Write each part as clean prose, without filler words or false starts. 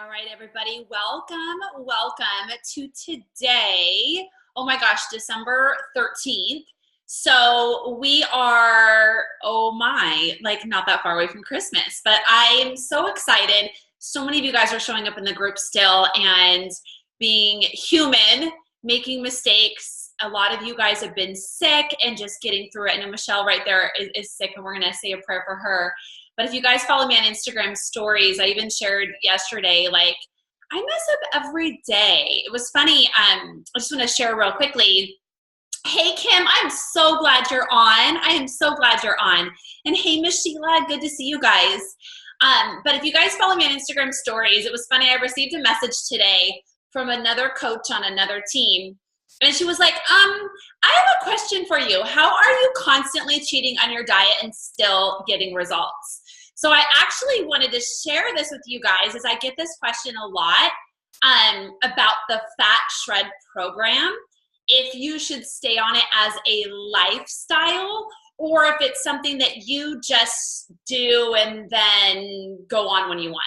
All right, everybody, welcome to today. Oh my gosh, December 13th. So we are, like not that far away from Christmas, but I'm so excited. So many of you guys are showing up in the group still and being human, making mistakes. A lot of you guys have been sick and just getting through it. I know Michelle right there is sick, and we're going to say a prayer for her. But if you guys follow me on Instagram stories, I even shared yesterday, like, I mess up every day. It was funny. I just want to share real quickly. Hey, Kim, I'm so glad you're on. I am so glad you're on. And hey, Miss Sheila, good to see you guys. But if you guys follow me on Instagram stories, it was funny. I received a message today from another coach on another team. And she was like, I have a question for you. How are you constantly cheating on your diet and still getting results? So I actually wanted to share this with you guys, as I get this question a lot about the Fat Shred program, if you should stay on it as a lifestyle or if it's something that you just do and then go on when you want.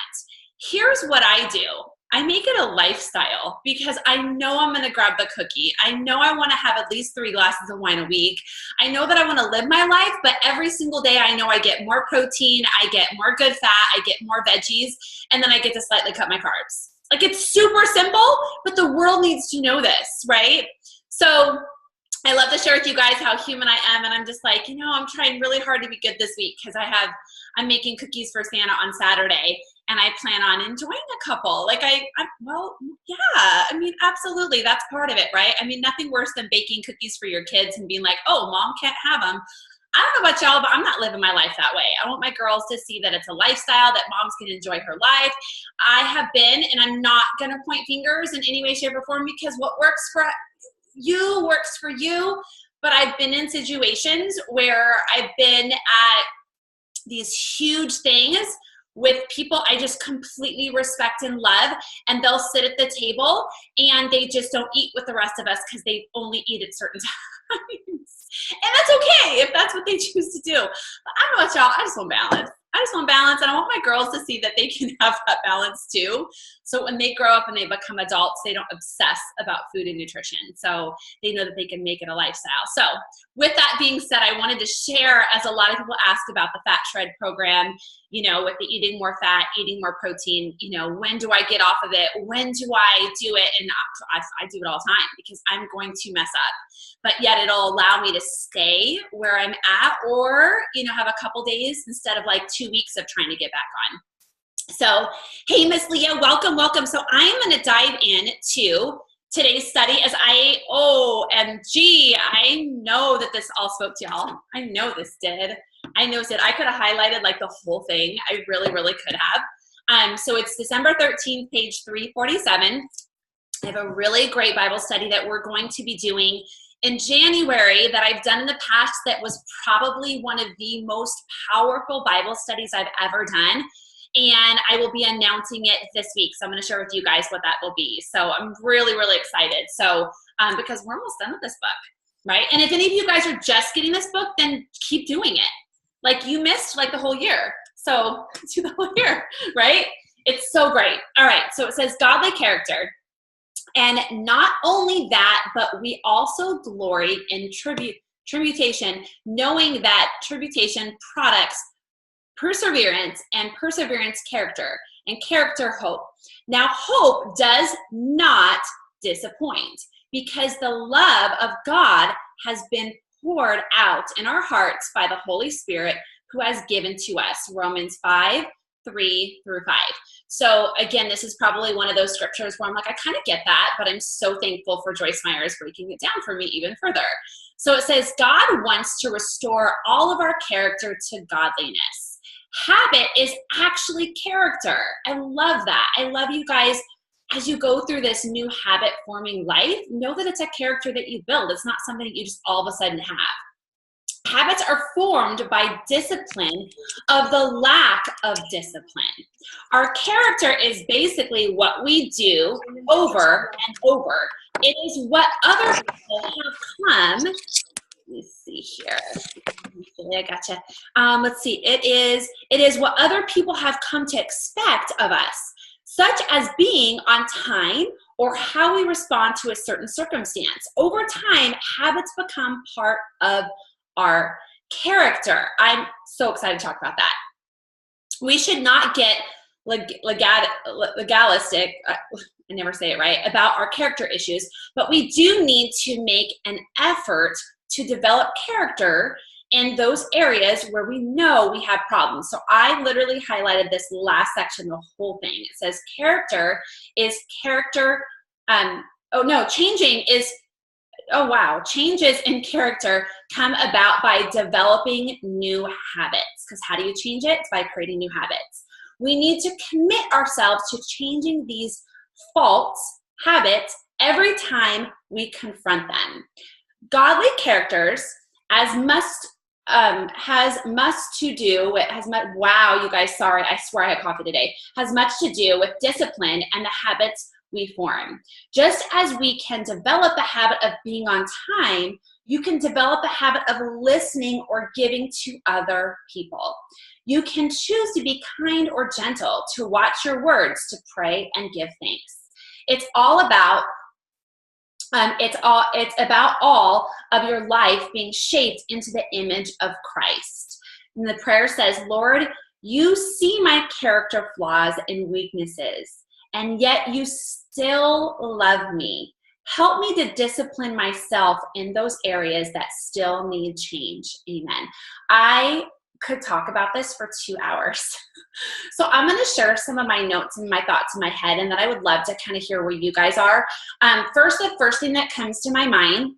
Here's what I do. I make it a lifestyle because I know I'm going to grab the cookie. I know I want to have at least 3 glasses of wine a week. I know that I want to live my life, but every single day I know I get more protein, I get more good fat, I get more veggies, and then I get to slightly cut my carbs. Like, it's super simple, but the world needs to know this, right? So I love to share with you guys how human I am, and I'm just like, I'm trying really hard to be good this week because I'm making cookies for Santa on Saturday, and I plan on enjoying a couple. Like, absolutely, that's part of it, right? I mean, nothing worse than baking cookies for your kids and being like, oh, mom can't have them. I don't know about y'all, but I'm not living my life that way. I want my girls to see that it's a lifestyle, that moms can enjoy her life. I have been, and I'm not going to point fingers in any way, shape, or form, because what works for you works for you. But I've been in situations where I've been at these huge things with people I just completely respect and love, and they'll sit at the table and they just don't eat with the rest of us because they only eat at certain times. And that's okay if that's what they choose to do. But I don't know about y'all, I just want balance. And I want my girls to see that they can have that balance too. So when they grow up and they become adults, they don't obsess about food and nutrition. So they know that they can make it a lifestyle. So with that being said, I wanted to share, as a lot of people ask about the Fat Shred program, with the eating more fat, eating more protein, when do I get off of it? When do I do it? And I do it all the time because I'm going to mess up. But yet it'll allow me to stay where I'm at, or, have a couple days instead of like 2 weeks of trying to get back on. So, hey, Miss Leah, welcome. So I am going to dive into today's study as OMG, I know that this all spoke to y'all. I know this did. I could have highlighted like the whole thing. I really, really could have. So it's December 13th, page 347. I have a really great Bible study that we're going to be doing in January that I've done in the past that was probably one of the most powerful Bible studies I've ever done. And I will be announcing it this week. So I'm going to share with you guys what that will be. So I'm really, really excited. So because we're almost done with this book, right? And if any of you guys are just getting this book, then keep doing it. Like, you missed like the whole year. So do the whole year, right? It's so great. All right. So it says godly character. And not only that, but we also glory in tributation, knowing that tributation products perseverance, and perseverance character, and character hope. Now, hope does not disappoint, because the love of God has been poured out in our hearts by the Holy Spirit who has given to us. Romans 5:3-5. So again, this is probably one of those scriptures where I'm like, I kind of get that, but I'm so thankful for Joyce Meyers breaking it down for me even further. So it says, God wants to restore all of our character to godliness. Habit is actually character. I love that. I love you guys, as you go through this new habit forming life, know that it's a character that you build. It's not something that you just all of a sudden have. Habits are formed by discipline of the lack of discipline. Our character is basically what we do over and over. It is what other people have come. Let me see here. I gotcha. Let's see. It is what other people have come to expect of us. such as being on time or how we respond to a certain circumstance. Over time, habits become part of our character. I'm so excited to talk about that. We should not get legalistic, I never say it right, about our character issues, but we do need to make an effort to develop character in those areas where we know we have problems. So I literally highlighted this last section, the whole thing. It says changes in character come about by developing new habits. Because how do you change it? It's by creating new habits. We need to commit ourselves to changing these false habits every time we confront them. Godly characters wow, you guys, sorry, I swear I had coffee today, has much to do with discipline and the habits we form. Just as we can develop the habit of being on time, you can develop the habit of listening or giving to other people. You can choose to be kind or gentle, to watch your words, to pray and give thanks. It's about all of your life being shaped into the image of Christ. And the prayer says, Lord, you see my character flaws and weaknesses, and yet you still love me. Help me to discipline myself in those areas that still need change. Amen. I could talk about this for 2 hours. So I'm going to share some of my notes and my thoughts in my head, and then I would love to kind of hear where you guys are. The first thing that comes to my mind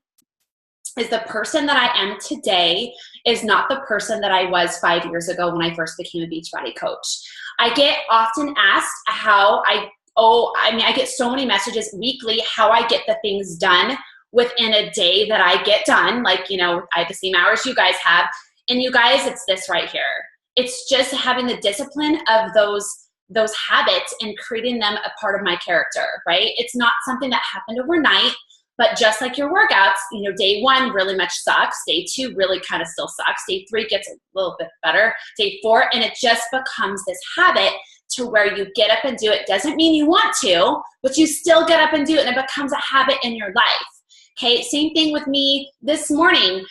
is the person that I am today is not the person that I was 5 years ago when I first became a Beachbody coach. I get often asked I get so many messages weekly how I get the things done within a day that I get done. Like, I have the same hours you guys have. And you guys, it's this right here. It's just having the discipline of those habits and creating them a part of my character, right? It's not something that happened overnight, but just like your workouts, day 1 really much sucks. Day 2 really kind of still sucks. Day 3 gets a little bit better. Day 4, and it just becomes this habit to where you get up and do it. Doesn't mean you want to, but you still get up and do it, and it becomes a habit in your life. Okay, same thing with me this morning,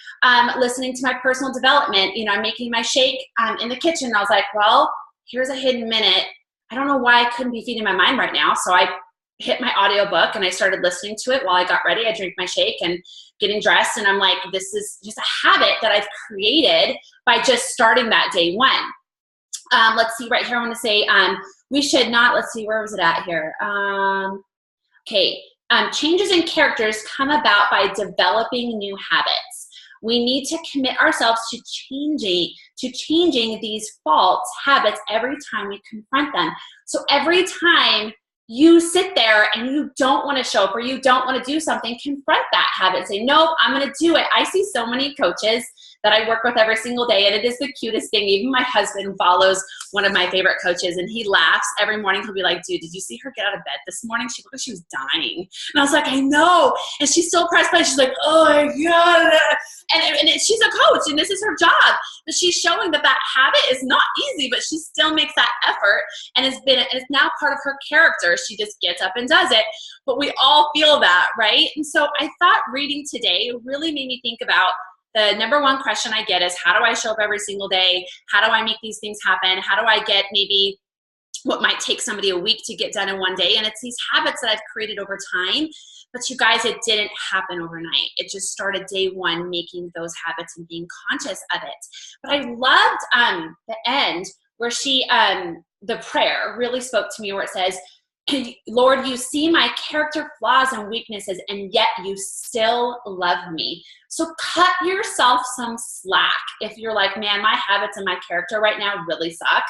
listening to my personal development. I'm making my shake in the kitchen. I was like, well, here's a hidden minute. I don't know why I couldn't be feeding my mind right now. So I hit my audiobook and I started listening to it while I got ready. I drank my shake and getting dressed. And I'm like, this is just a habit that I've created by just starting that day 1. Let's see right here. I want to say we should not, let's see, where was it at here? Changes in characters come about by developing new habits. We need to commit ourselves to changing these false habits every time we confront them. So every time you sit there and you don't want to show up or you don't want to do something, confront that habit and say, nope, I'm going to do it. I see so many coaches that I work with every single day, and it is the cutest thing. Even my husband follows one of my favorite coaches, and he laughs every morning. He'll be like, dude, did you see her get out of bed this morning? She looked like she was dying. And I was like, I know. And she's still pressed by. She's like, oh my God. And she's a coach, and this is her job. But she's showing that habit is not easy, but she still makes that effort, and it's now part of her character. She just gets up and does it. But we all feel that, right? And so I thought reading today really made me think about the number 1 question I get is, how do I show up every single day? How do I make these things happen? How do I get maybe what might take somebody a week to get done in one day? And it's these habits that I've created over time. But you guys, it didn't happen overnight. It just started day 1, making those habits and being conscious of it. But I loved the end where the prayer really spoke to me, where it says, Lord, you see my character flaws and weaknesses, and yet you still love me. So cut yourself some slack. If you're like, man, my habits and my character right now really suck,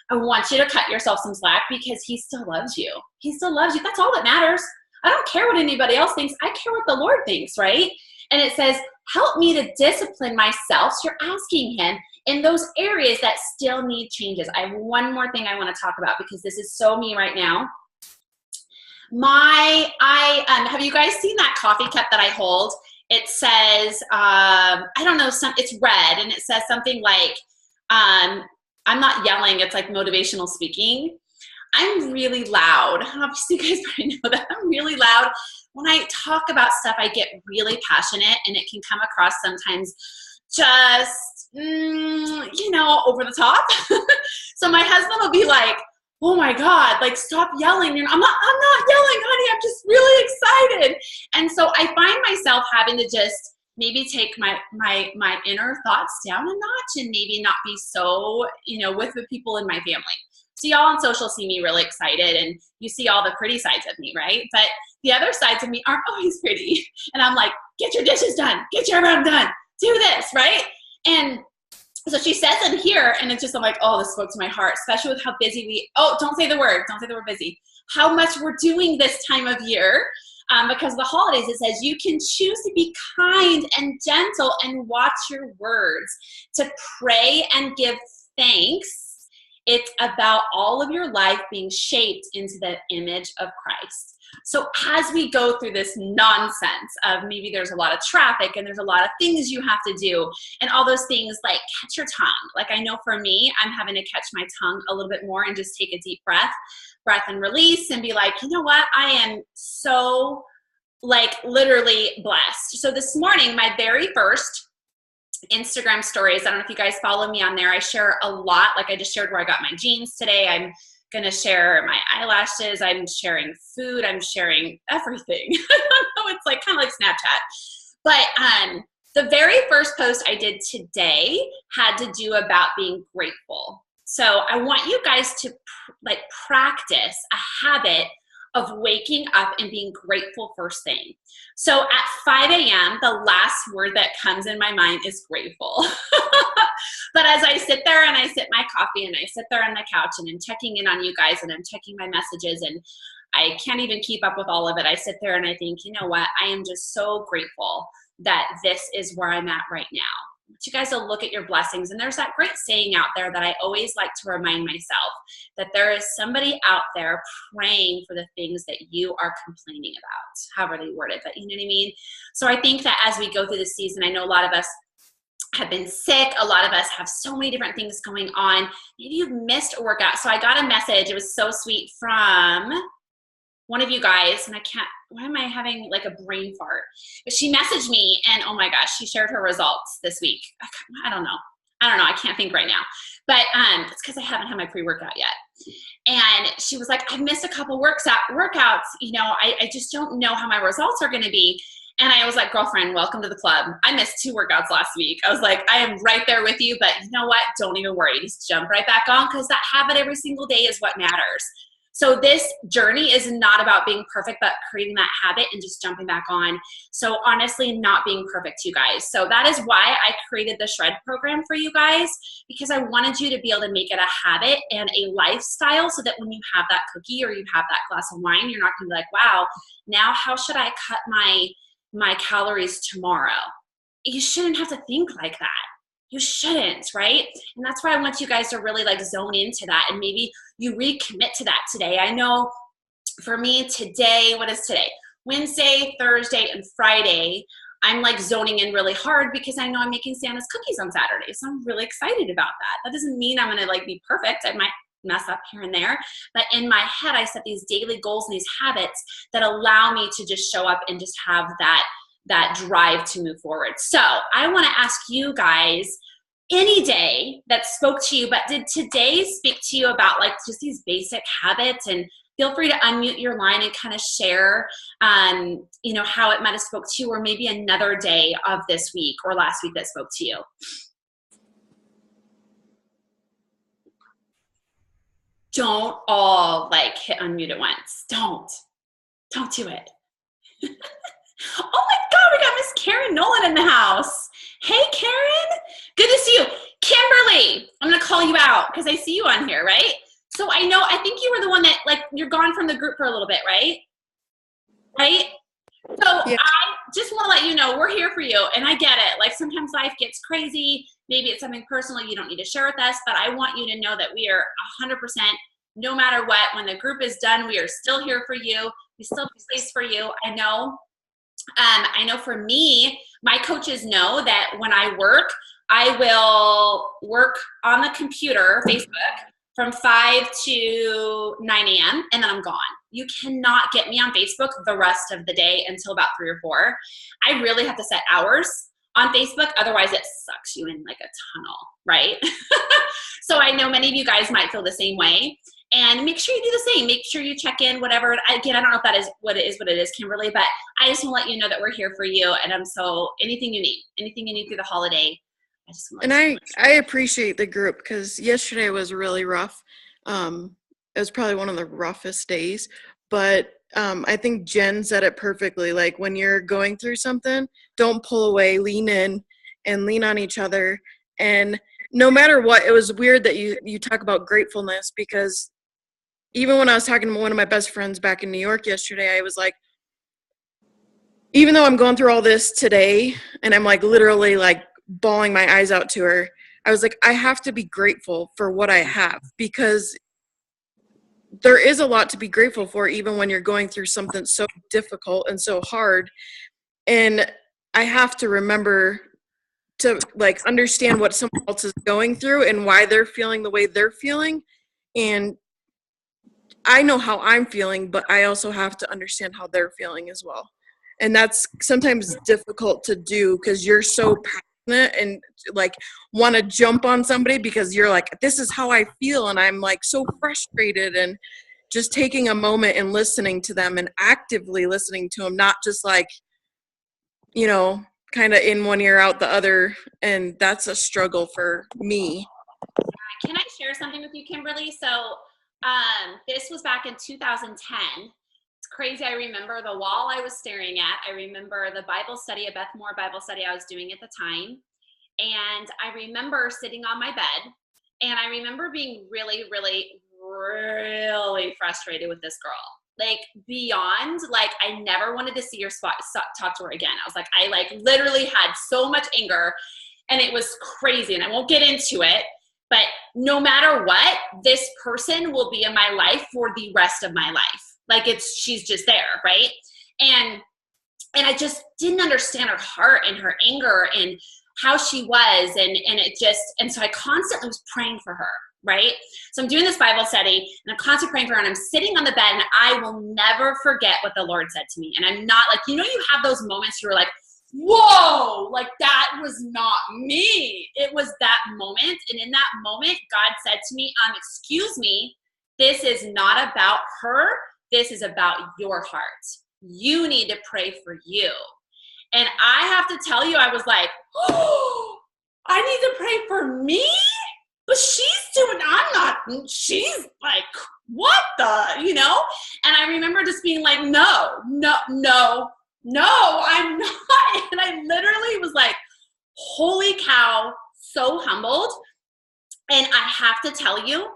I want you to cut yourself some slack, because he still loves you. He still loves you. That's all that matters. I don't care what anybody else thinks. I care what the Lord thinks, right? And it says, help me to discipline myself. So you're asking him in those areas that still need changes. I have one more thing I want to talk about, because this is so me right now. Have you guys seen that coffee cup that I hold? It says, I don't know, it's red, and it says something like, I'm not yelling, it's like motivational speaking. I'm really loud. Obviously, you guys probably know that. I'm really loud. When I talk about stuff, I get really passionate, and it can come across sometimes just, over the top. So my husband will be like, oh my God, like stop yelling. And I'm not yelling, honey. I'm just really excited. And so I find myself having to just maybe take my inner thoughts down a notch and maybe not be so, with the people in my family. So y'all on social see me really excited, and you see all the pretty sides of me, right? But the other sides of me aren't always pretty. And I'm like, get your dishes done, get your room done, do this, right? And so she says in here, and it's just, I'm like, oh, this spoke to my heart, especially with how busy don't say the word busy, how much we're doing this time of year. Because the holidays, it says you can choose to be kind and gentle and watch your words, to pray and give thanks. It's about all of your life being shaped into the image of Christ. So as we go through this nonsense of maybe there's a lot of traffic and there's a lot of things you have to do and all those things, like catch your tongue. Like I know for me, I'm having to catch my tongue a little bit more and just take a deep breath and release and be like, you know what? I am so literally blessed. So this morning, my very first Instagram stories, I don't know if you guys follow me on there, I share a lot. Like I just shared where I got my jeans today. I'm going to share my eyelashes. I'm sharing food. I'm sharing everything. I don't know. It's kind of like Snapchat. But the very first post I did today had to do about being grateful. So I want you guys to practice a habit of waking up and being grateful first thing. So at 5 a.m., the last word that comes in my mind is grateful. But as I sit there and I sip my coffee and I sit there on the couch and I'm checking in on you guys and I'm checking my messages and I can't even keep up with all of it, I sit there and I think, you know what? I am just so grateful that this is where I'm at right now. I want you guys to look at your blessings. And there's that great saying out there that I always like to remind myself, that there is somebody out there praying for the things that you are complaining about, however they word it, but you know what I mean? So I think that as we go through the season, I know a lot of us have been sick. A lot of us have so many different things going on. Maybe you've missed a workout. So I got a message. It was so sweet from one of you guys, and why am I having a brain fart? But she messaged me, and oh my gosh, she shared her results this week. I don't know. I can't think right now. But it's because I haven't had my pre-workout yet. And she was like, I've missed a couple workouts. I just don't know how my results are going to be. And I was like, girlfriend, welcome to the club. I missed 2 workouts last week. I was like, I am right there with you, but you know what? Don't even worry. Just jump right back on, because that habit every single day is what matters. So this journey is not about being perfect, but creating that habit and just jumping back on. So honestly, not being perfect, you guys. So that is why I created the Shred program for you guys, because I wanted you to be able to make it a habit and a lifestyle, so that when you have that cookie or you have that glass of wine, you're not going to be like, wow, now how should I cut my calories tomorrow? You shouldn't have to think like that. You shouldn't, right? And that's why I want you guys to really zone into that, and maybe you recommit to that today. I know for me today, what is today? Wednesday, Thursday, and Friday, I'm zoning in really hard because I know I'm making Santa's cookies on Saturday. So I'm really excited about that. That doesn't mean I'm going to be perfect. I might mess up here and there, but in my head, I set these daily goals and these habits that allow me to just show up and just have that drive to move forward. So I want to ask you guys, any day that spoke to you, but did today speak to you about just these basic habits? And feel free to unmute your line and kind of share, how it might have spoke to you, or maybe another day of this week or last week that spoke to you. Don't all hit unmute at once. Don't do it. Oh my God, we got Miss Karen Nolan in the house. Hey, Karen. Good to see you. Kimberly, I'm going to call you out because I see you on here, right? So I think you were the one that, you're gone from the group for a little bit, right? Right? So yeah. I just want to let you know we're here for you, and I get it. Sometimes life gets crazy. Maybe it's something personal you don't need to share with us, but I want you to know that we are 100%, no matter what. When the group is done, we are still here for you. We still have space for you. I know for me, my coaches know that when I work, I will work on the computer, Facebook, from 5 to 9 a.m. and then I'm gone. You cannot get me on Facebook the rest of the day until about 3 or 4. I really have to set hours on Facebook. Otherwise it sucks you in like a tunnel, right? So I know many of you guys might feel the same way. And make sure you do the same. Make sure you check in, whatever. Again, I don't know if that is what it is, Kimberly, but I just want to let you know that we're here for you. And anything you need through the holiday, I just want to let you know. I appreciate the group because yesterday was really rough. It was probably one of the roughest days, but I think Jen said it perfectly. Like when you're going through something, don't pull away, lean in and lean on each other. And no matter what, it was weird that you talk about gratefulness, because even when I was talking to one of my best friends back in New York yesterday, I was like, even though I'm going through all this today and I'm like literally like bawling my eyes out to her, I was like, I have to be grateful for what I have, because there is a lot to be grateful for even when you're going through something so difficult and so hard. And I have to remember to like understand what someone else is going through and why they're feeling the way they're feeling. And I know how I'm feeling, but I also have to understand how they're feeling as well. And that's sometimes difficult to do because you're so passionate and like want to jump on somebody because you're like, this is how I feel. And I'm like so frustrated, and just taking a moment and listening to them and actively listening to them, not just like, kind of in one ear out the other. And that's a struggle for me. Can I share something with you, Kimberly? So this was back in 2010. It's crazy. I remember the wall I was staring at. I remember the Bible study, a Beth Moore Bible study I was doing at the time. And I remember sitting on my bed, and I remember being really, really, really frustrated with this girl. Like beyond, like I never wanted to see her talk to her again. I was like, I like literally had so much anger, and it was crazy. And I won't get into it, but no matter what, this person will be in my life for the rest of my life. Like she's just there, right? And I just didn't understand her heart and her anger and how she was, and so I constantly was praying for her, right? So I'm doing this Bible study, and I'm constantly praying for her, and I'm sitting on the bed, and I will never forget what the Lord said to me. And I'm not like, you have those moments you're like, whoa, like that was not me. It was that moment. And in that moment, God said to me, excuse me, this is not about her. This is about your heart. You need to pray for you. And I have to tell you, I was like, oh, I need to pray for me? But she's like, what the, And I remember just being like, no, I'm not. And I literally was like, holy cow, so humbled. And I have to tell you,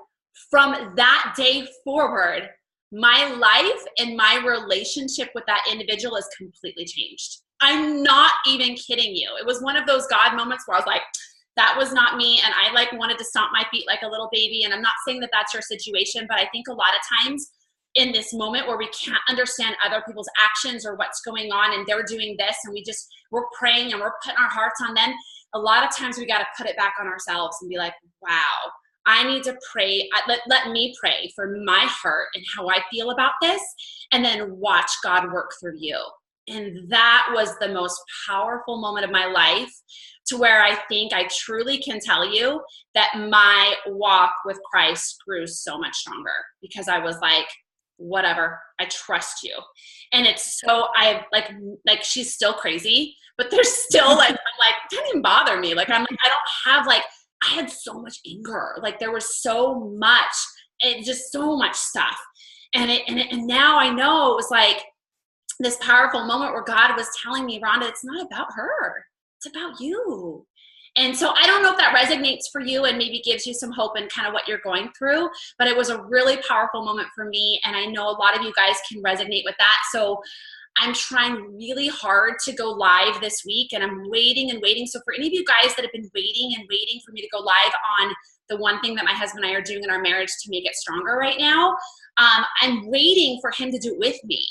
from that day forward, my life and my relationship with that individual has completely changed. I'm not even kidding you. It was one of those God moments where I was like, that was not me. And I like wanted to stomp my feet like a little baby. And I'm not saying that that's your situation, but I think a lot of times in this moment where we can't understand other people's actions or what's going on, and they're doing this, and we're praying and we're putting our hearts on them, a lot of times we got to put it back on ourselves and be like, wow, I need to pray. Let me pray for my heart and how I feel about this, and then watch God work through you. And that was the most powerful moment of my life, to where I think I truly can tell you that my walk with Christ grew so much stronger, because I was like, whatever, I trust you. And it's so, I like she's still crazy, but there's still like, I'm like, it doesn't even bother me. Like, I'm like, I don't have like, I had so much anger. Like there was so much, and just so much stuff. And now I know it was like this powerful moment where God was telling me, Rhonda, it's not about her. It's about you. And so I don't know if that resonates for you and maybe gives you some hope in kind of what you're going through, but it was a really powerful moment for me. And I know a lot of you guys can resonate with that. So I'm trying really hard to go live this week, and I'm waiting and waiting. So for any of you guys that have been waiting and waiting for me to go live on the one thing that my husband and I are doing in our marriage to make it stronger right now, I'm waiting for him to do it with me.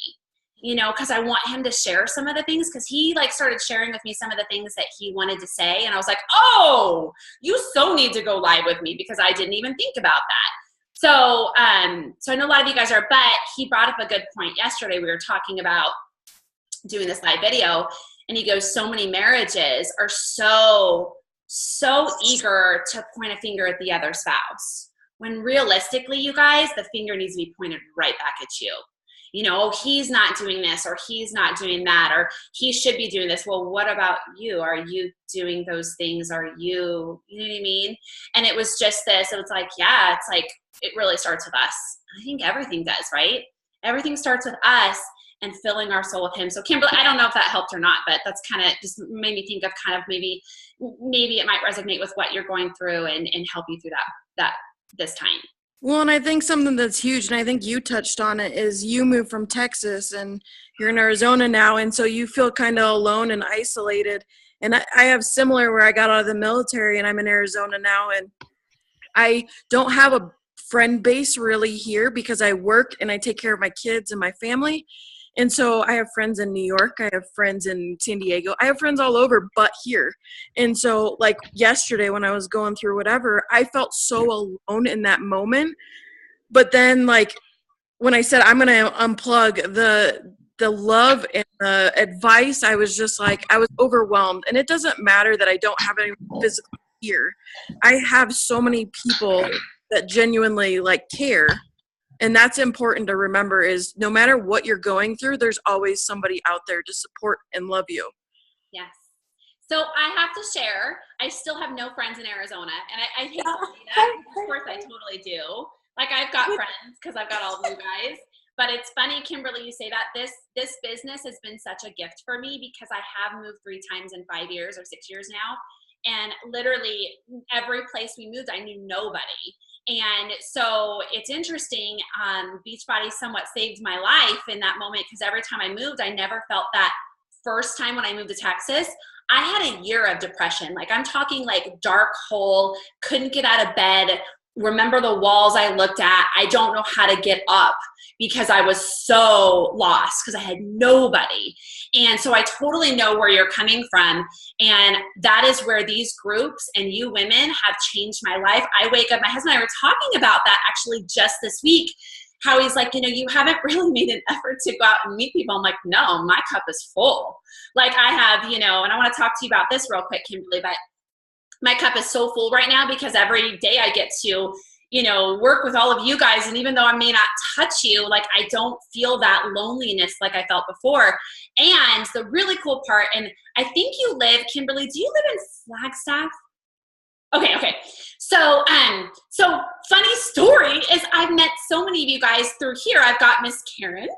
Because I want him to share some of the things, because he like started sharing with me some of the things that he wanted to say. And I was like, oh, you so need to go live with me, because I didn't even think about that. So, so I know a lot of you guys are, but he brought up a good point yesterday. We were talking about doing this live video, and he goes, so many marriages are so eager to point a finger at the other spouse, when realistically, you guys, the finger needs to be pointed right back at you. You know, oh, he's not doing this, or he's not doing that, or he should be doing this. Well, what about you? Are you doing those things? Are you, you know what I mean? And it was just this, it was like, yeah, it's like, it really starts with us. I think everything does, right? Everything starts with us and filling our soul with him. So Kimberly, I don't know if that helped or not, but that's kind of just made me think of kind of maybe it might resonate with what you're going through and help you through that this time. Well, and I think something that's huge, and I think you touched on it, is you moved from Texas and you're in Arizona now, and so you feel kind of alone and isolated. And I have similar, where I got out of the military and I'm in Arizona now, and I don't have a friend base really here because I work and I take care of my kids and my family. And so I have friends in New York, I have friends in San Diego, I have friends all over but here. And so like yesterday when I was going through whatever, I felt so alone in that moment. But then like when I said I'm going to unplug, the love and the advice, I was just like, I was overwhelmed. And it doesn't matter that I don't have any physical here. I have so many people that genuinely like care. And that's important to remember, is no matter what you're going through, there's always somebody out there to support and love you. Yes. So I have to share, I still have no friends in Arizona. And I hate to say that. Of course I totally do. Like I've got friends because I've got all of you guys. But it's funny, Kimberly, you say that. This business has been such a gift for me because I have moved 3 times in 5 years or 6 years now. And literally every place we moved, I knew nobody. And so it's interesting, Beachbody somewhat saved my life in that moment, because every time I moved, I never felt that first time when I moved to Texas. I had a year of depression. Like I'm talking like dark hole, couldn't get out of bed, remember the walls I looked at. I don't know how to get up because I was so lost because I had nobody. And so I totally know where you're coming from. And that is where these groups and you women have changed my life. I wake up, my husband and I were talking about that actually just this week, how he's like, you know, you haven't really made an effort to go out and meet people. I'm like, no, my cup is full. Like I have, you know, and I want to talk to you about this real quick, Kimberly, but my cup is so full right now because every day I get to, you know, work with all of you guys. And even though I may not touch you, like I don't feel that loneliness like I felt before. And the really cool part, and I think you live, Kimberly, do you live in Flagstaff? Okay. So funny story is I've met so many of you guys through here. I've got Miss Karen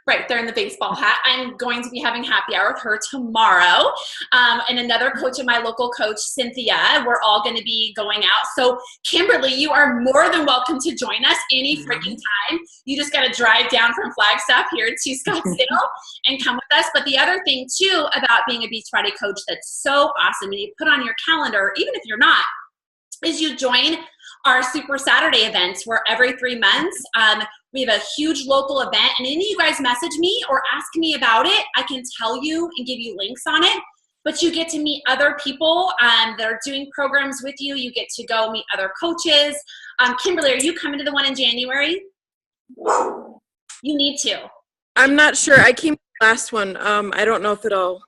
right there in the baseball hat. I'm going to be having happy hour with her tomorrow. And another coach of my local coach, Cynthia, we're all going to be going out. So Kimberly, you are more than welcome to join us any freaking time. You just got to drive down from Flagstaff here to Scottsdale and come with us. But the other thing too about being a Beachbody coach that's so awesome, and you put on your calendar, even if you're not, is you join our Super Saturday events, where every 3 months we have a huge local event, and any of you guys message me or ask me about it, I can tell you and give you links on it. But you get to meet other people that are doing programs with you. You get to go meet other coaches. Kimberly, are you coming to the one in January? You need to. I'm not sure. I came to the last one. I don't know if it'll.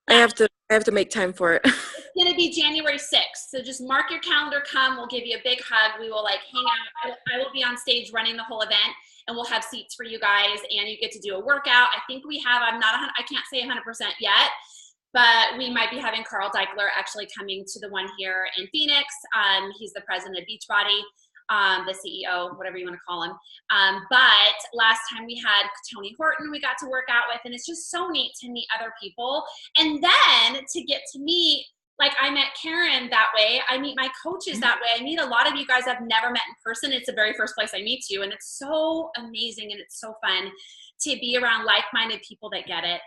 I have to make time for it. It's going to be January 6th. So just mark your calendar, come. We'll give you a big hug. We will like hang out. I will be on stage running the whole event, and we'll have seats for you guys, and you get to do a workout. I think we have, I can't say 100% yet, but we might be having Carl Deichler actually coming to the one here in Phoenix. He's the president of Beachbody. The CEO, whatever you want to call him. But last time we had Tony Horton we got to work out with, and it's just so neat to meet other people. And then to get to meet, like I met Karen that way, I meet my coaches that way, I meet a lot of you guys I've never met in person. It's the very first place I meet you, and it's so amazing and it's so fun to be around like-minded people that get it.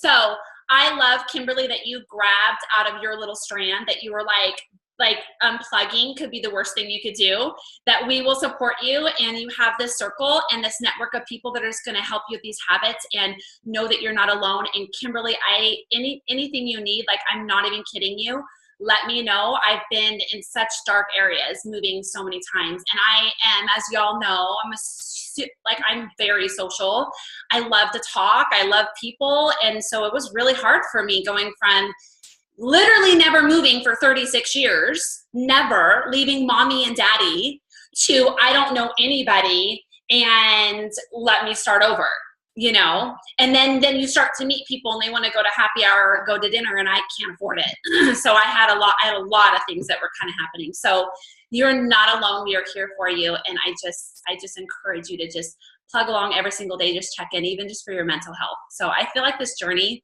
So I love, Kimberly, that you grabbed out of your little strand, that you were like unplugging could be the worst thing you could do, that we will support you, and you have this circle and this network of people that are just going to help you with these habits, and know that you're not alone. And Kimberly, anything you need, like I'm not even kidding you, let me know. I've been in such dark areas moving so many times. And I am, as y'all know, I'm very social. I love to talk. I love people. And so it was really hard for me going from literally never moving for 36 years, never leaving mommy and daddy, to I don't know anybody and let me start over, and then you start to meet people and they want to go to happy hour or go to dinner and I can't afford it. So I had a lot of things that were kind of happening. So you're not alone. We are here for you. And I just encourage you to just plug along every single day, just check in, even just for your mental health. So I feel like this journey,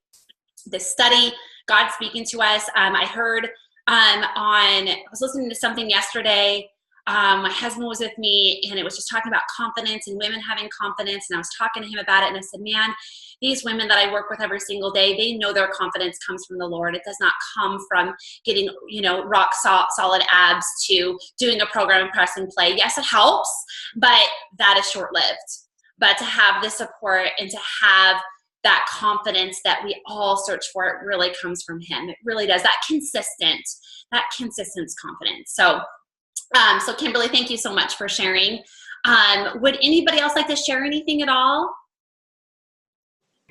this study, God speaking to us. I heard I was listening to something yesterday. My husband was with me and it was just talking about confidence and women having confidence. And I was talking to him about it. And I said, man, these women that I work with every single day, they know their confidence comes from the Lord. It does not come from getting, rock solid abs to doing a program and press and play. Yes, it helps, but that is short-lived. But to have the support and to have that confidence that we all search for, it really comes from him. It really does. That consistent confidence. So Kimberly, thank you so much for sharing. Would anybody else like to share anything at all?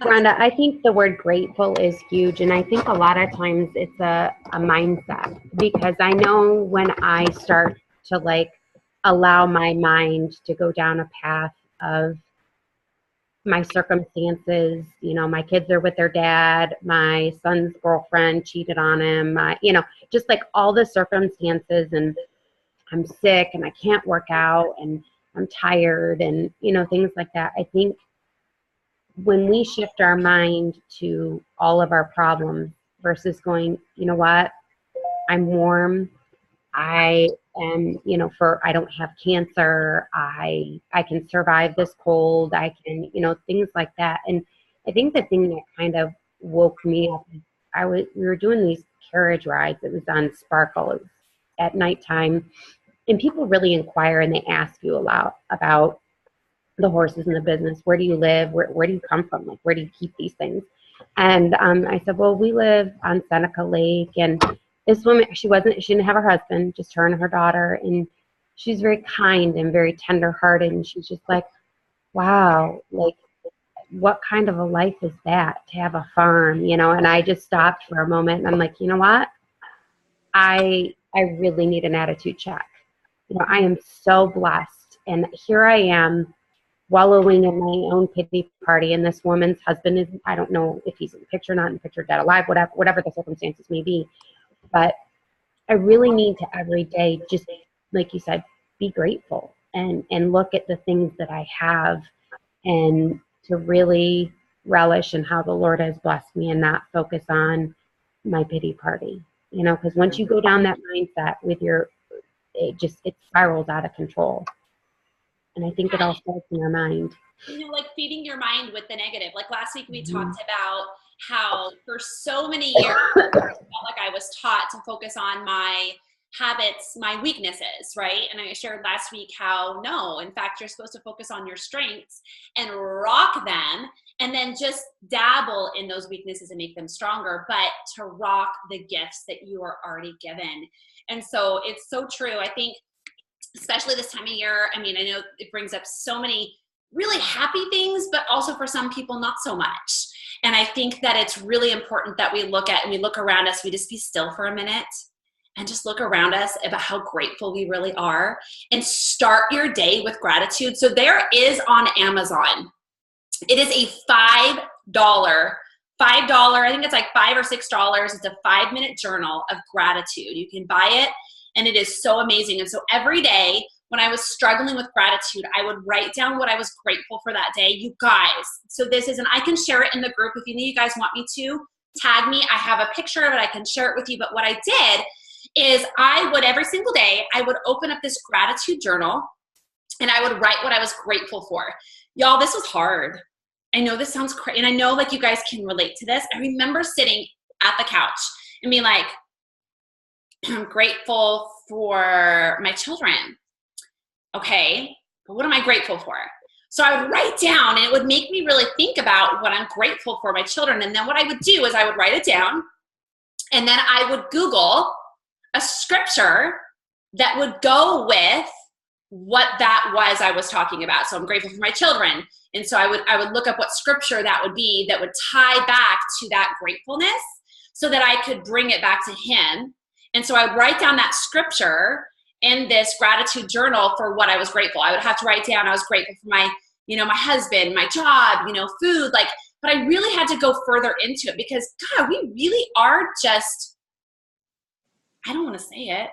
Rhonda, I think the word grateful is huge. And I think a lot of times it's a mindset, because I know when I start to allow my mind to go down a path of my circumstances, my kids are with their dad, my son's girlfriend cheated on him, just all the circumstances, and I'm sick and I can't work out and I'm tired and, things like that. I think when we shift our mind to all of our problems versus going, you know what, I'm warm, I am, I don't have cancer, I can survive this cold, I can, things like that. And I think the thing that kind of woke me up, we were doing these carriage rides. It was on Sparkle. It was at nighttime. And people really inquire and they ask you a lot about the horses in the business. Where do you live? Where do you come from? Where do you keep these things? And I said, well, we live on Seneca Lake. And this woman, she didn't have her husband, just her and her daughter. And she's very kind and very tender-hearted. And she's just like, wow, what kind of a life is that, to have a farm, And I just stopped for a moment and I'm like, you know what? I really need an attitude check. I am so blessed. And here I am wallowing in my own pity party. And this woman's husband is, I don't know if he's in the picture, not in the picture, dead, alive, whatever the circumstances may be. But I really need to every day, just like you said, be grateful and look at the things that I have and to really relish in how the Lord has blessed me and not focus on my pity party. Because once you go down that mindset with it spirals out of control. And I think it all starts in our mind. Feeding your mind with the negative. Last week we talked about how for so many years I felt like I was taught to focus on my habits, my weaknesses, right? And I shared last week how no, in fact, you're supposed to focus on your strengths and rock them and then just dabble in those weaknesses and make them stronger, but to rock the gifts that you are already given. And so it's so true. I think, especially this time of year, I know it brings up so many really happy things, but also for some people, not so much. And I think that it's really important that we look around us, we just be still for a minute and just look around us about how grateful we really are and start your day with gratitude. So there is on Amazon, it is a $5, I think it's $5 or $6. It's a 5-minute journal of gratitude. You can buy it and it is so amazing. And so every day when I was struggling with gratitude, I would write down what I was grateful for that day. You guys, so this is, and I can share it in the group if any of you guys want me to, tag me. I have a picture of it. I can share it with you. But what I did is every single day, I would open up this gratitude journal and I would write what I was grateful for. Y'all, this was hard. I know this sounds crazy, and I know you guys can relate to this. I remember sitting at the couch and being like, I'm grateful for my children. Okay, but what am I grateful for? So I would write down, and it would make me really think about what I'm grateful for my children. And then what I would do is I would write it down, and then I would Google a scripture that would go with what that was I was talking about. So I'm grateful for my children. And so I would look up what scripture that would be that would tie back to that gratefulness so that I could bring it back to him. And so I would write down that scripture in this gratitude journal for what I was grateful. I would have to write down I was grateful for my, my husband, my job, food, but I really had to go further into it because God, we really are just, I don't want to say it.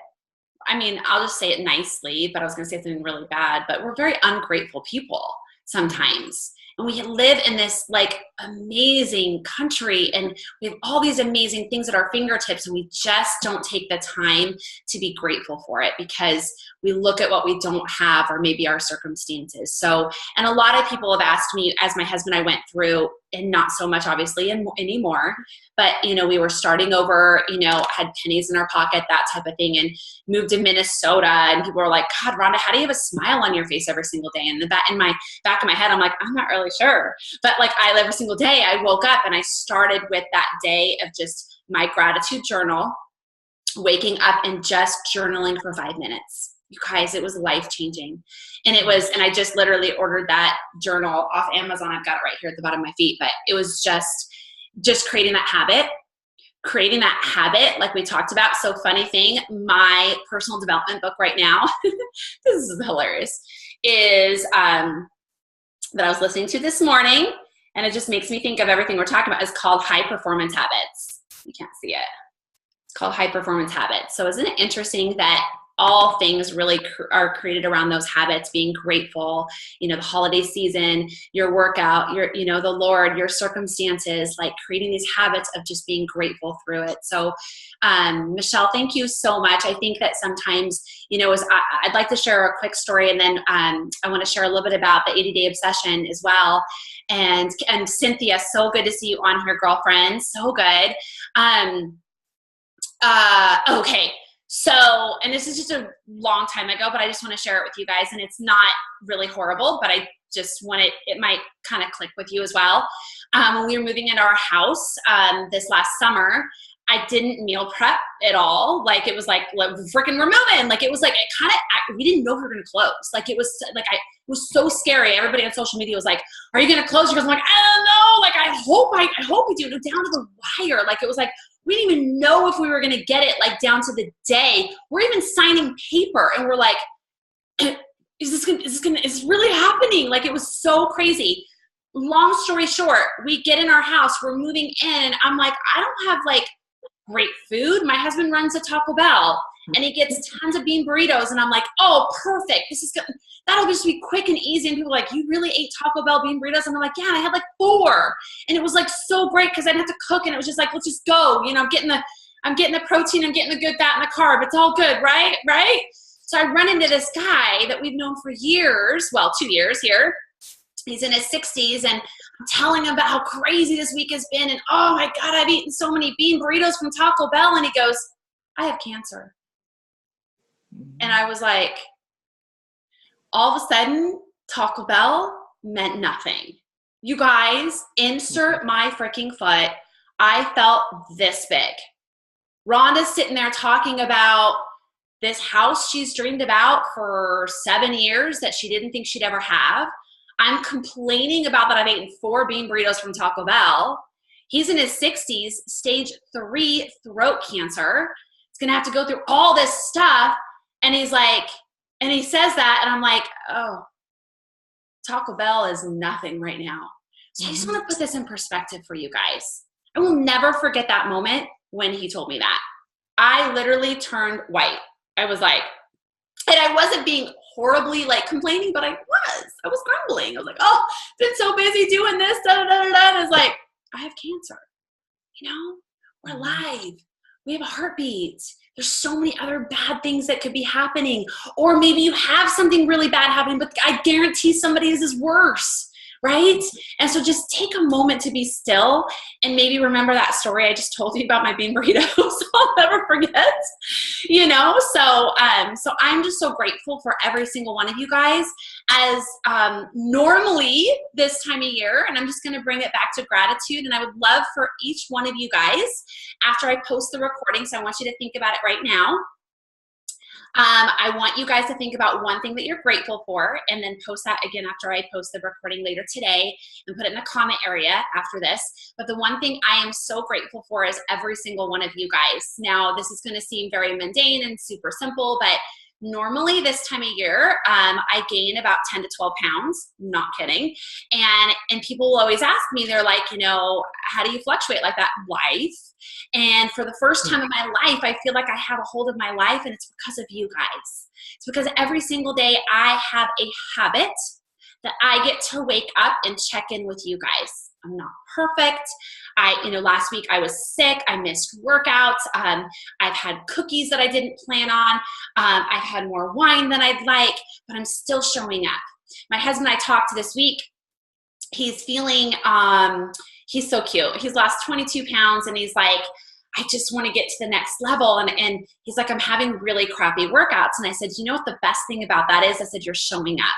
I mean, I'll just say it nicely, but I was going to say something really bad, but we're very ungrateful people sometimes. And we live in this amazing country and we have all these amazing things at our fingertips and we just don't take the time to be grateful for it because we look at what we don't have or maybe our circumstances. So, and a lot of people have asked me as my husband and I went through, and not so much obviously anymore, but we were starting over, had pennies in our pocket, that type of thing, and moved to Minnesota and people were like, God, Rhonda, how do you have a smile on your face every single day? And in my back of my head, I'm like, I'm not really sure. But every single day I woke up and I started with that day of just my gratitude journal, waking up and just journaling for 5 minutes. You guys, it was life-changing. And and I just literally ordered that journal off Amazon. I've got it right here at the bottom of my feet, but it was just creating that habit like we talked about. So funny thing, my personal development book right now, this is hilarious, is that I was listening to this morning, and it just makes me think of everything we're talking about. It's called High Performance Habits. You can't see it. It's called High Performance Habits. So isn't it interesting that all things really are created around those habits, being grateful, the holiday season, your workout, your, the Lord, your circumstances, creating these habits of just being grateful through it. So, Michelle, thank you so much. I think that sometimes, I'd like to share a quick story and then I want to share a little bit about the 80-day obsession as well. And Cynthia, so good to see you on here, girlfriend. So good. Okay. So, and this is just a long time ago, but I just want to share it with you guys. And it's not really horrible, but I just want it might kind of click with you as well. When we were moving into our house this last summer, I didn't meal prep at all. It was freaking we're moving. It was we didn't know if we were going to close. It was so scary. Everybody on social media was like, are you going to close? Because I'm like, I don't know. I hope we do. Down to the wire. It was we didn't even know if we were going to get it down to the day. We're even signing paper and we're like, is this really happening? It was so crazy. Long story short, we get in our house, we're moving in. I'm like, I don't have great food. My husband runs a Taco Bell and he gets tons of bean burritos. And I'm like, oh, perfect. That'll just be quick and easy. And people are like, you really ate Taco Bell bean burritos? And I'm like, yeah, and I had 4. And it was so great because I didn't have to cook. And it was just let's just go. I'm getting the protein, I'm getting the good fat and the carb. It's all good, right? Right? So I run into this guy that we've known for years, well, 2 years here. He's in his 60s and I'm telling him about how crazy this week has been. And oh my God, I've eaten so many bean burritos from Taco Bell. And he goes, I have cancer. And I was like, all of a sudden, Taco Bell meant nothing. You guys, insert my freaking foot. I felt this big. Rhonda's sitting there talking about this house she's dreamed about for 7 years that she didn't think she'd ever have. I'm complaining about that I've eaten 4 bean burritos from Taco Bell. He's in his 60s, stage 3 throat cancer. He's going to have to go through all this stuff. And he's like, and he says that, and I'm like, oh, Taco Bell is nothing right now. So I just want to put this in perspective for you guys. I will never forget that moment when he told me that. I literally turned white. I was like, and I wasn't being horribly complaining, but I was grumbling. I was like, oh, been so busy doing this, da da da da. And I was like, I have cancer. We're alive. We have a heartbeat. There's so many other bad things that could be happening. Or maybe you have something really bad happening, but I guarantee somebody's is worse, right? And so just take a moment to be still and maybe remember that story I just told you about my bean burritos. I'll never forget, you know? So I'm just so grateful for every single one of you guys. As normally this time of year, and I'm just going to bring it back to gratitude, and I would love for each one of you guys, after I post the recording, so I want you to think about it right now. I want you guys to think about one thing that you're grateful for, and then post that again after I post the recording later today, and put it in the comment area after this. But the one thing I am so grateful for is every single one of you guys. Now, this is going to seem very mundane and super simple, but normally this time of year, I gain about 10 to 12 pounds, not kidding. And people will always ask me, they're like, you know, how do you fluctuate like that? Life. And for the first time in my life, I feel like I have a hold of my life, and it's because of you guys. It's because every single day I have a habit that I get to wake up and check in with you guys. I'm not perfect. Last week I was sick. I missed workouts. I've had cookies that I didn't plan on. I've had more wine than I'd like, but I'm still showing up. My husband and I talked this week. He's feeling, he's so cute. He's lost 22 pounds, and he's like, I just want to get to the next level. And he's like, I'm having really crappy workouts. And I said, you know what the best thing about that is? I said, you're showing up.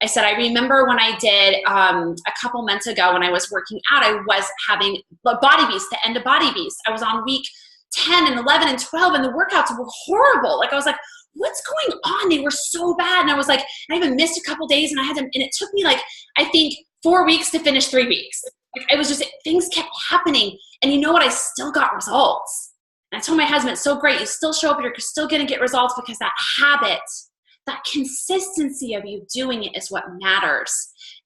I said, I remember when I did a couple months ago when I was working out, I was having Body Beast, the end of Body Beast. I was on week 10 and 11 and 12, and the workouts were horrible. Like, I was like, what's going on? They were so bad. And I was like, I even missed a couple days, and it took me like, I think 4 weeks to finish 3 weeks. Like, it was just, things kept happening. And you know what? I still got results. And I told my husband, it's so great. You still show up, you're still going to get results, because that habit, that consistency of you doing it is what matters,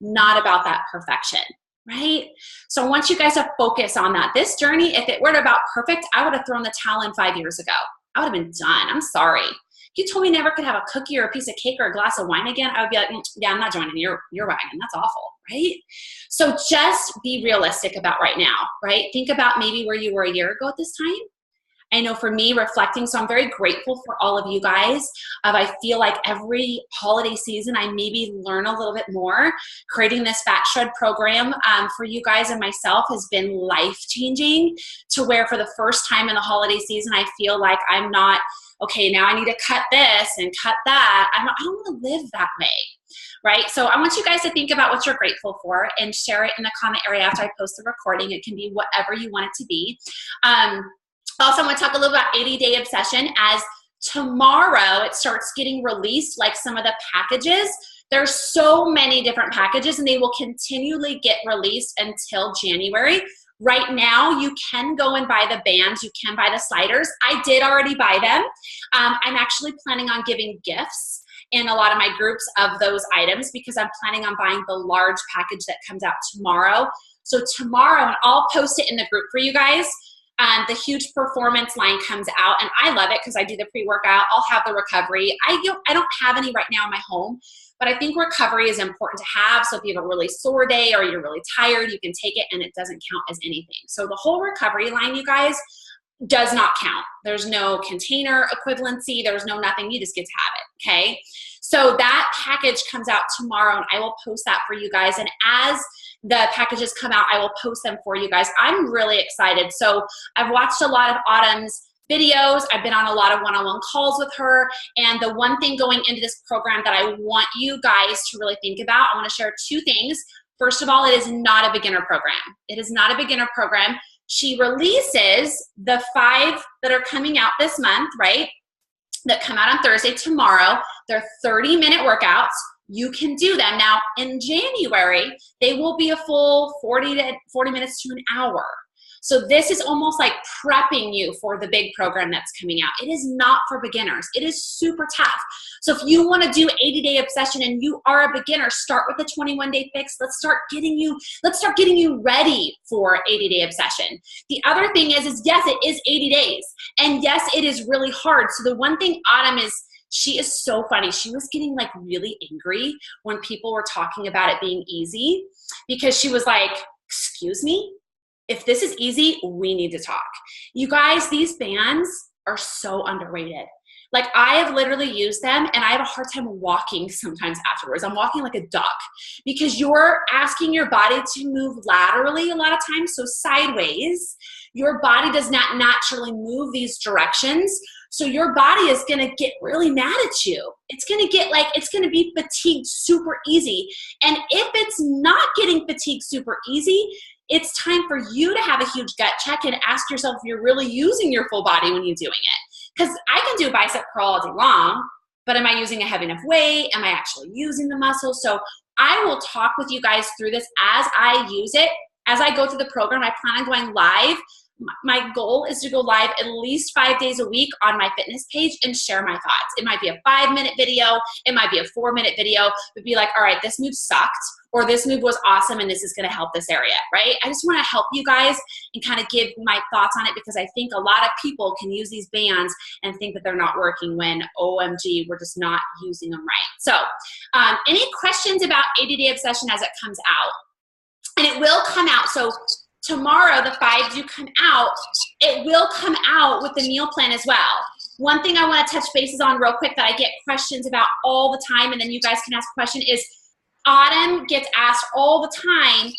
not about that perfection, right? So I want you guys to focus on that. This journey, if it were about perfect, I would have thrown the towel in 5 years ago. I would have been done. I'm sorry. If you told me I never could have a cookie or a piece of cake or a glass of wine again, I would be like, yeah, I'm not joining your wagon. That's awful, right? So just be realistic about right now, right? Think about maybe where you were a year ago at this time. I know for me, reflecting, so I'm very grateful for all of you guys. I feel like every holiday season, I maybe learn a little bit more. Creating this Fat Shred program for you guys and myself has been life-changing, to where for the first time in the holiday season, I feel like I'm not, okay, now I need to cut this and cut that. I don't want to live that way, right? So I want you guys to think about what you're grateful for and share it in the comment area after I post the recording. It can be whatever you want it to be. Also, I want to talk a little about 80-Day Obsession. As tomorrow it starts getting released, like some of the packages. There's so many different packages, and they will continually get released until January. Right now, you can go and buy the bands. You can buy the sliders. I did already buy them. I'm actually planning on giving gifts in a lot of my groups of those items, because I'm planning on buying the large package that comes out tomorrow. So tomorrow, and I'll post it in the group for you guys, the huge performance line comes out, and I love it because I do the pre-workout. I'll have the recovery. I don't have any right now in my home, but I think recovery is important to have. So if you have a really sore day or you're really tired, you can take it and it doesn't count as anything. So the whole recovery line, you guys, does not count. There's no container equivalency. There's no nothing. You just get to have it, okay? So that package comes out tomorrow, and I will post that for you guys. And as the packages come out, I will post them for you guys. I'm really excited. So I've watched a lot of Autumn's videos. I've been on a lot of one-on-one calls with her. And the one thing going into this program that I want you guys to really think about, I want to share two things. First of all, it is not a beginner program. It is not a beginner program. She releases the 5 that are coming out this month, right? That come out on Thursday, tomorrow. They're 30-minute workouts. You can do them. Now, in January, they will be a full 40 minutes to an hour. So this is almost like prepping you for the big program that's coming out. It is not for beginners. It is super tough. So if you want to do 80-Day Obsession and you are a beginner, start with the 21-day fix. Let's start getting you ready for 80-Day Obsession. The other thing is yes, it is 80 days. And yes, it is really hard. So the one thing Autumn is, she is so funny. She was getting like really angry when people were talking about it being easy, because she was like, excuse me? If this is easy, we need to talk. You guys, these bands are so underrated. Like I have literally used them and I have a hard time walking sometimes afterwards. I'm walking like a duck because you're asking your body to move laterally a lot of times, so sideways. Your body does not naturally move these directions. So your body is going to get really mad at you. It's going to be fatigued super easy. And if it's not getting fatigued super easy, it's time for you to have a huge gut check and ask yourself if you're really using your full body when you're doing it. Because I can do a bicep curl all day long, but am I using a heavy enough weight? Am I actually using the muscle? So I will talk with you guys through this as I use it. As I go through the program, I plan on going live. My goal is to go live at least 5 days a week on my fitness page and share my thoughts. It might be a 5-minute video. It might be a 4-minute video. But be like, all right, this move sucked, or this move was awesome and this is going to help this area, right? I just want to help you guys and kind of give my thoughts on it because I think a lot of people can use these bands and think that they're not working when, OMG, we're just not using them right. So any questions about 80-Day Obsession as it comes out? And it will come out. So tomorrow, the 5 do come out. It will come out with the meal plan as well. One thing I want to touch bases on real quick that I get questions about all the time, and then you guys can ask a question, is Autumn gets asked all the time,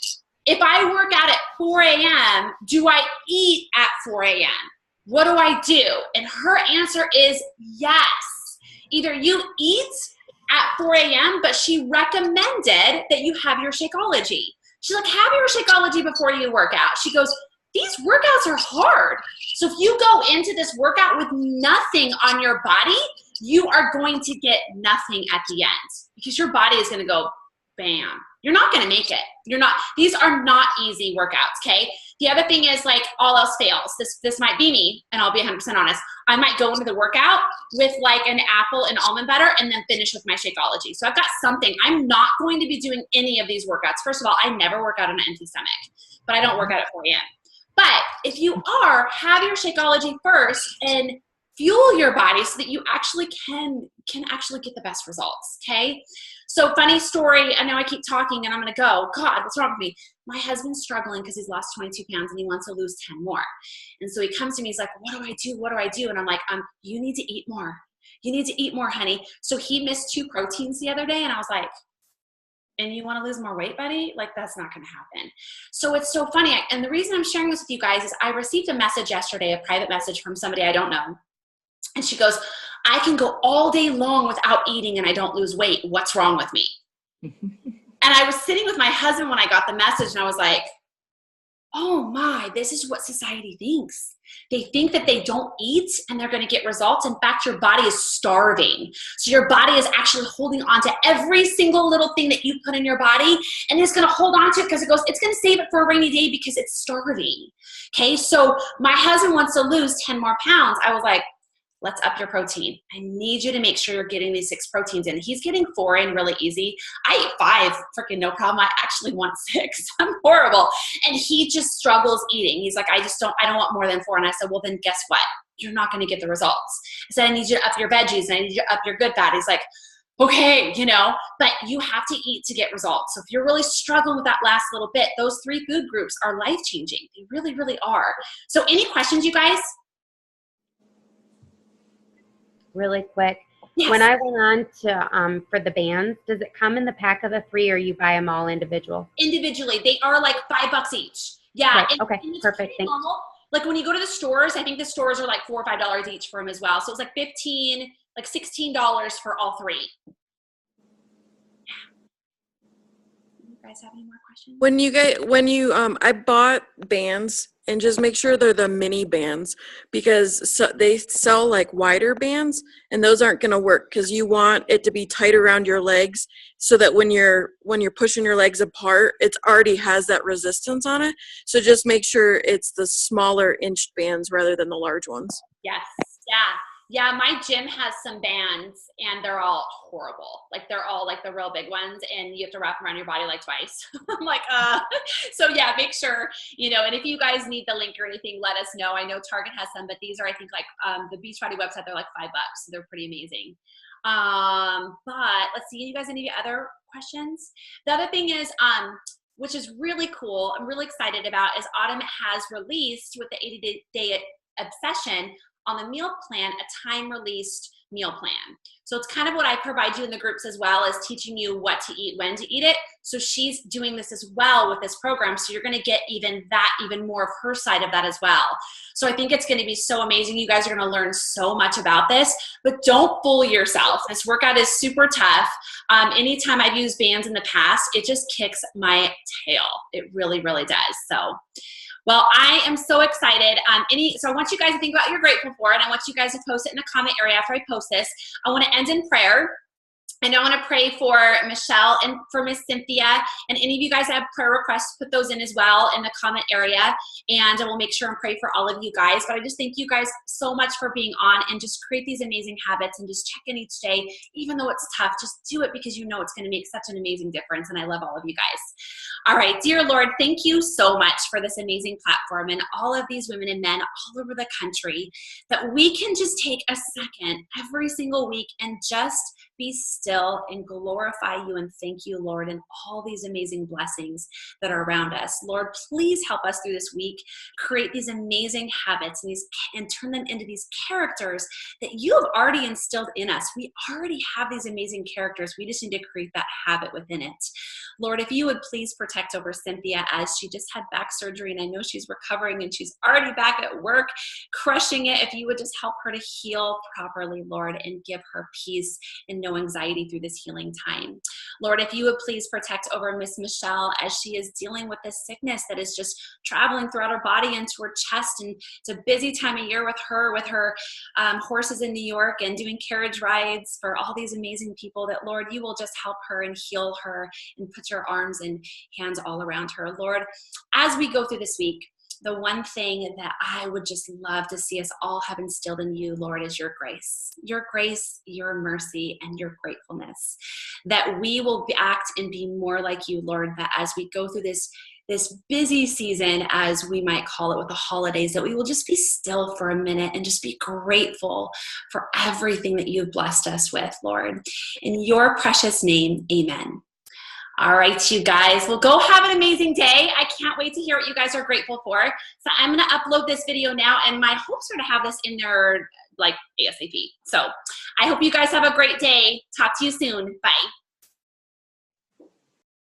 if I work out at 4 a.m., do I eat at 4 a.m.? What do I do? And her answer is yes. Either you eat at 4 a.m., but she recommended that you have your Shakeology. She's like, have your Shakeology before you work out. She goes, these workouts are hard. So if you go into this workout with nothing on your body, you are going to get nothing at the end because your body is going to go, bam. You're not going to make it. These are not easy workouts, okay? The other thing is like all else fails. This might be me, and I'll be 100% honest. I might go into the workout with like an apple and almond butter and then finish with my Shakeology. So I've got something. I'm not going to be doing any of these workouts. First of all, I never work out on an empty stomach, but I don't work out at 4 a.m. But if you are, have your Shakeology first and fuel your body so that you actually can actually get the best results, okay? So funny story, I know I keep talking and I'm gonna go, God, what's wrong with me? My husband's struggling because he's lost 22 pounds and he wants to lose 10 more. And so he comes to me, he's like, what do I do? What do I do? And I'm like, you need to eat more. You need to eat more, honey. So he missed 2 proteins the other day and I was like, and you want to lose more weight, buddy? Like, that's not going to happen. So it's so funny. And the reason I'm sharing this with you guys is I received a message yesterday, a private message from somebody I don't know. And she goes, I can go all day long without eating and I don't lose weight. What's wrong with me? And I was sitting with my husband when I got the message and I was like, oh my, this is what society thinks. They think that they don't eat and they're going to get results. In fact, your body is starving. So your body is actually holding on to every single little thing that you put in your body and it's going to hold on to it because it's going to save it for a rainy day because it's starving. Okay. So my husband wants to lose 10 more pounds. I was like, let's up your protein. I need you to make sure you're getting these 6 proteins in. He's getting 4 in really easy. I eat 5, freaking no problem. I actually want 6. I'm horrible. And he just struggles eating. He's like, I don't want more than 4. And I said, well, then guess what? You're not going to get the results. I said, I need you to up your veggies and I need you to up your good fat. He's like, okay, but you have to eat to get results. So if you're really struggling with that last little bit, those 3 food groups are life-changing. They really, really are. So any questions, you guys? Really quick. Yes. When I went on to for the bands, does it come in the pack of the 3 or you buy them all individual? Individually. They are like $5 each. Yeah. Right. Okay. Perfect. Thanks. Like when you go to the stores, I think the stores are like $4 or $5 each for them as well. So it's like $16 for all 3. Yeah. You guys have any more questions? I bought bands, and just make sure they're the mini bands because they sell like wider bands and those aren't going to work because you want it to be tight around your legs so that when you're pushing your legs apart, it already has that resistance on it. So just make sure it's the smaller inched bands rather than the large ones. Yes. Yeah. Yeah, my gym has some bands and they're all horrible. Like they're all like the real big ones and you have to wrap them around your body like twice. I'm like, So yeah, make sure, and if you guys need the link or anything, let us know. I know Target has some, but these are, I think like the Beachbody website, they're like $5. So they're pretty amazing. But let's see, you guys any other questions? The other thing is, which is really cool, I'm really excited about is Autumn has released with the 80-Day Obsession on the meal plan, a time-released meal plan. So it's kind of what I provide you in the groups as well, as teaching you what to eat, when to eat it. So she's doing this as well with this program. So you're going to get even more of her side of that as well. So I think it's going to be so amazing. You guys are going to learn so much about this, but don't fool yourself. This workout is super tough. Anytime I've used bands in the past, it just kicks my tail. It really, really does. So, well, I am so excited. So I want you guys to think about what you're grateful for, and I want you guys to post it in the comment area after I post this. I want to end in prayer. And I want to pray for Michelle and for Miss Cynthia. And any of you guys have prayer requests, put those in as well in the comment area. And I will make sure and pray for all of you guys. But I just thank you guys so much for being on and just create these amazing habits and just check in each day. Even though it's tough, just do it because you know it's going to make such an amazing difference. And I love all of you guys. All right, dear Lord, thank you so much for this amazing platform and all of these women and men all over the country, that we can just take a second every single week and just be still and glorify you and thank you, Lord, and all these amazing blessings that are around us. Lord, please help us through this week, create these amazing habits and turn them into these characters that you have already instilled in us. We already have these amazing characters. We just need to create that habit within it. Lord, if you would please protect over Cynthia, as she just had back surgery and I know she's recovering and she's already back at work, crushing it. If you would just help her to heal properly, Lord, and give her peace and no anxiety through this healing time. Lord, if you would please protect over Miss Michelle as she is dealing with this sickness that is just traveling throughout her body into her chest. And it's a busy time of year with her horses in New York and doing carriage rides for all these amazing people, that, Lord, you will just help her and heal her and put your arms and hands all around her. Lord, as we go through this week, the one thing that I would just love to see us all have instilled in you, Lord, is your grace, your mercy, and your gratefulness, that we will act and be more like you, Lord, that as we go through this busy season, as we might call it, with the holidays, that we will just be still for a minute and just be grateful for everything that you've blessed us with, Lord. In your precious name, amen. All right, you guys. Well, go have an amazing day. I can't wait to hear what you guys are grateful for. So I'm going to upload this video now, and my hopes are to have this in there like ASAP. So I hope you guys have a great day. Talk to you soon. Bye.